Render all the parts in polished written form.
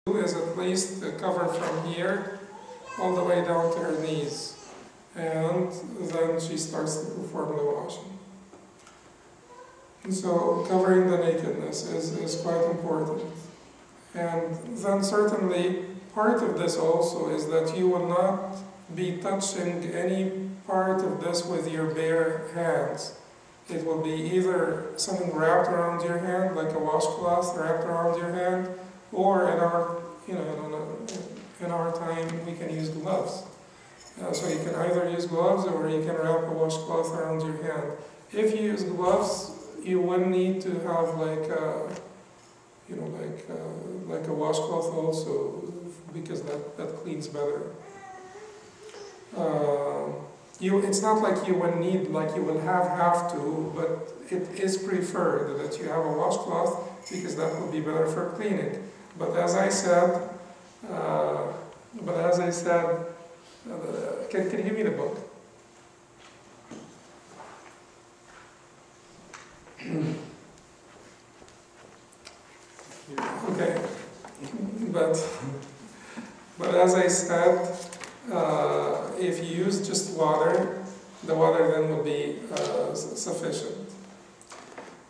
is at least cover from here all the way down to her knees, and then she starts to perform the washing. And so covering the nakedness is quite important. And then certainly part of this also is that you will not be touching any part of this with your bare hands. It will be either something wrapped around your hand, like a washcloth wrapped around your hand, or in our time we can use gloves. So you can either use gloves or you can wrap a washcloth around your hand. If you use gloves, you would need to have like a washcloth also, because that cleans better. It's not like you will need, like you will have to, but it is preferred that you have a washcloth because that will be better for cleaning. But as I said, can you give me the book? Okay, but as I said, if you use just water, the water then will be sufficient.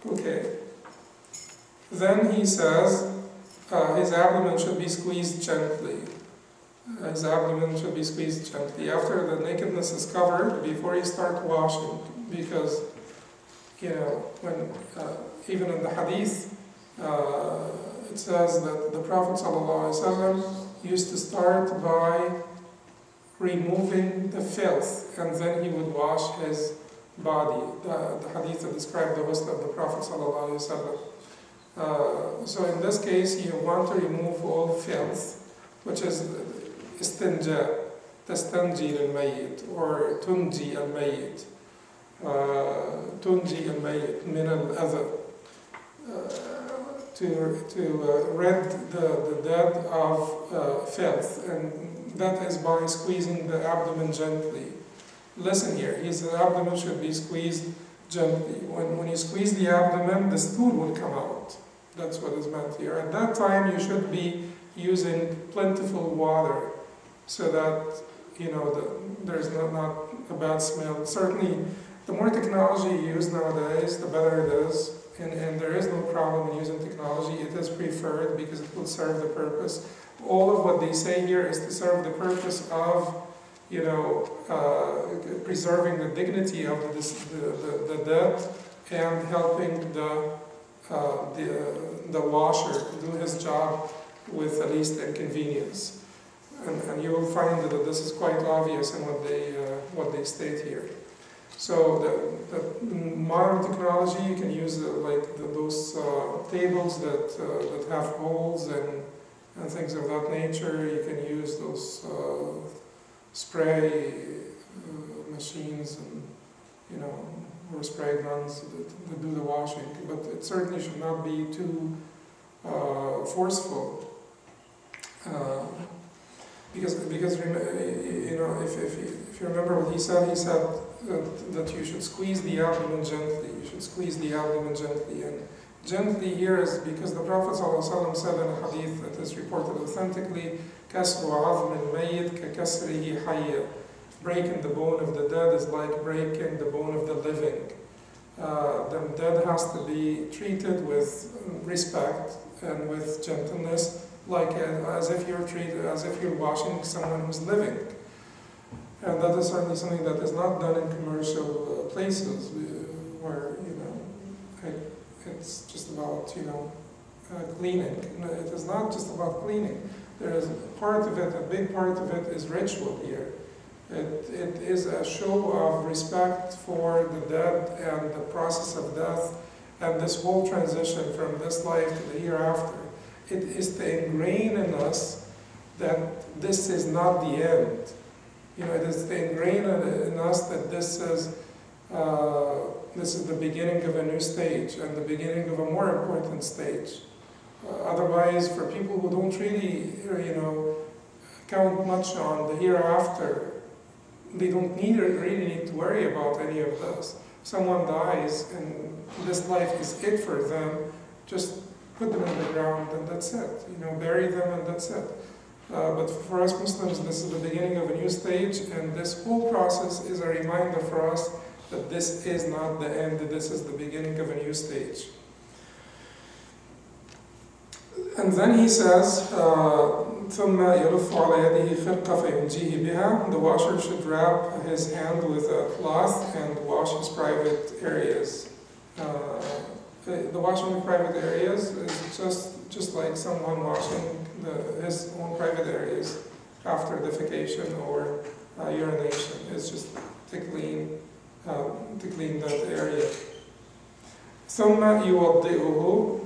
Okay. Then he says his abdomen should be squeezed gently. His abdomen should be squeezed gently after the nakedness is covered, before you start washing, because when even in the hadith it says that the Prophet ﷺ used to start by removing the filth, and then he would wash his body. The hadith that described the ghusl of the Prophet ﷺ. So in this case, you want to remove all filth, which is istinja, tastanji al-mayyit, or tunji al-mayyit, tunji al-mayyit min al-adha, to rid the dead of filth, and that is by squeezing the abdomen gently. Listen here, his abdomen should be squeezed gently. When you squeeze the abdomen, the stool will come out. That's what is meant here. At that time, you should be using plentiful water, so that there's not a bad smell. Certainly, the more technology you use nowadays, the better it is. And there is no problem in using technology. It is preferred because it will serve the purpose. All of what they say here is to serve the purpose of, preserving the dignity of the dead, and helping the washer do his job with the least inconvenience. And you will find that this is quite obvious in what they state here. So the modern technology, you can use those tables that have holes and things of that nature. You can use those spray machines and or spray guns that do the washing. But it certainly should not be too forceful, because if you remember what he said that you should squeeze the abdomen gently. You should squeeze the abdomen gently, and gently here is because the Prophet ﷺ said in a hadith that is reported authentically, كَسْرُ عَظْمِ الْمَيِّتْ كَكَسْرِهِ حَيَّ. Breaking the bone of the dead is like breaking the bone of the living. The dead has to be treated with respect and with gentleness, like as if you're washing someone who's living. And that is certainly something that is not done in commercial places, where it's just about cleaning. It is not just about cleaning. There is part of it, a big part of it is ritual here. It is a show of respect for the dead and the process of death, and this whole transition from this life to the hereafter. It is to ingrain in us that this is not the end. It is to ingrain in us that this is the beginning of a new stage, and the beginning of a more important stage. Otherwise, for people who don't really, count much on the hereafter, they don't really need to worry about any of this. If someone dies and this life is it for them, just put them in the ground and that's it. Bury them and that's it. But for us Muslims, this is the beginning of a new stage, and this whole process is a reminder for us that this is not the end, this is the beginning of a new stage. And then he says, ثُمَّ يَلُفُّ عَلَى يَدِهِ خِرْقَ فَيُنْجِيهِ بِهَا. The washer should wrap his hand with a cloth and wash his private areas. The washing of private areas is just like someone washing his own private areas after defecation or urination. It's just to clean that area. ثُمَّ يُوَضِّئُهُ.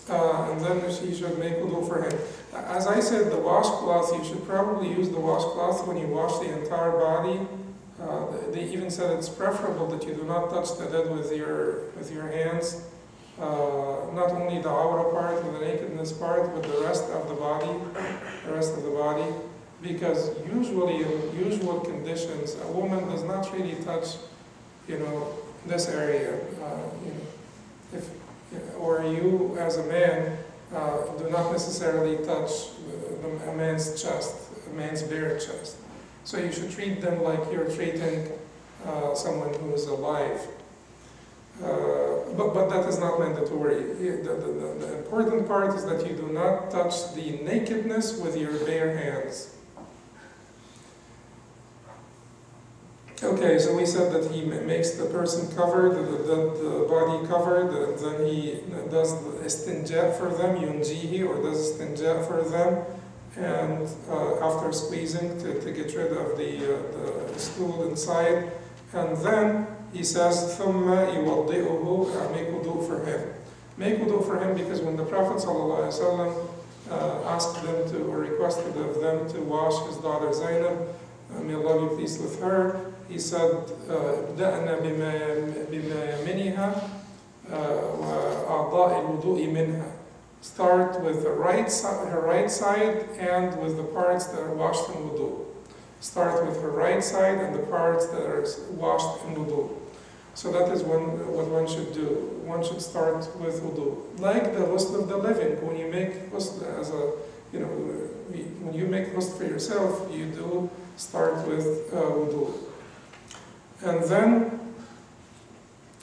And then he should make wudu for him. As I said, the washcloth, you should probably use the washcloth when you wash the entire body. They even said it's preferable that you do not touch the dead with your hands. Not only the awra part, or the nakedness part, but the rest of the body. Because usually, in usual conditions, a woman does not really touch, this area. Or you, as a man, do not necessarily touch a man's chest, a man's bare chest. So you should treat them like you're treating someone who is alive. But that is not mandatory. The important part is that you do not touch the nakedness with your bare hands. Okay, so we said that he makes the person covered, the body covered, and then he does istinja for them, yunjihi, or does istinja for them, and after squeezing to get rid of the stool inside, and then he says, ثُمَّ يُوَضِّئُهُ, make wudu for him. Make wudu for him because when the Prophet ﷺ asked them to, or requested of them to wash his daughter Zainab, may Allah be pleased with her, he said, ابدأنا بما يمنها وأعضاء الوضوء منها. Start with her right side and with the parts that are washed in wudu. Start with her right side and the parts that are washed in wudu. So that is what one should do. One should start with wudu. Like the ghusl of the living. When you make ghusl when you make ghusl for yourself, you do start with wudu. And then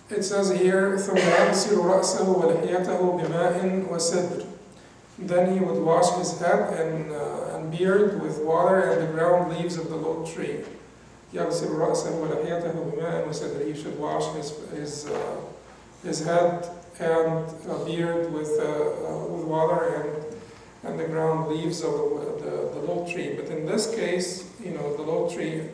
it says here, ثُمَّ يَغْسِلُ رَأْسَهُ وَلِحْيَتَهُ بِمَاءٍ وَسِدْرٍ. Then he would wash his head and beard with water and the ground leaves of the low tree. يَغْسِلُ رَأْسَهُ وَلِحْيَتَهُ بِمَاءٍ وَسِدْرٍ. He should wash his head and beard with water and the ground leaves of the low tree. But in this case, the low tree,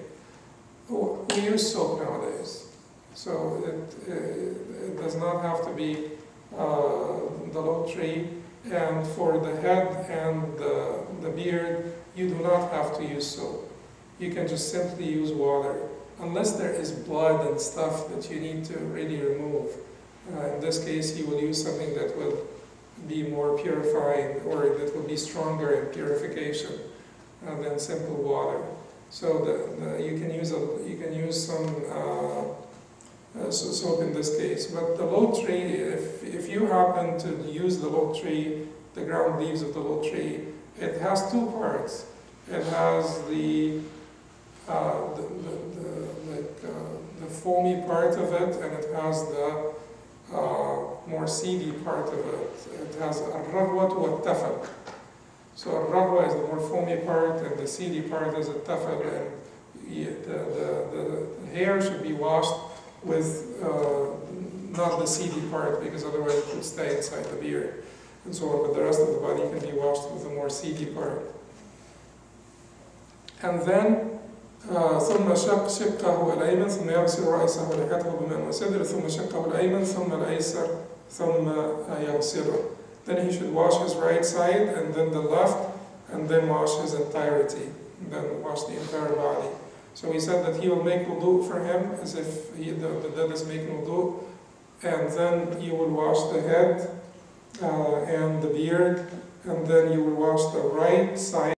we use soap nowadays. So it does not have to be the low tree. And for the head and the beard, you do not have to use soap. You can just simply use water, unless there is blood and stuff that you need to really remove. In this case, you will use something that will be more purifying, or that will be stronger in purification than simple water. So you can use some soap in this case. But the low tree, if you happen to use the low tree, the ground leaves of the low tree, it has two parts. It has the foamy part of it, and it has the more seedy part of it. It has al-ragwat wa-tafal. So al-ragwa is the more foamy part, and the seedy part is al-tafal. And the hair should be washed with not the seedy part, because otherwise it would stay inside the beard and so on. But the rest of the body can be washed with the more seedy part. And then ثم شقه الأيمن ثم يغسل رأسه ولحيته بماء وسدر ثم شقه الأيمن ثم الأيسر ثم يغسله. Then he should wash his right side and then the left, and then wash his entirety, and then wash the entire body. So he said that he will make wudu for him as if the dead is making wudu, and then you will wash the head and the beard, and then you will wash the right side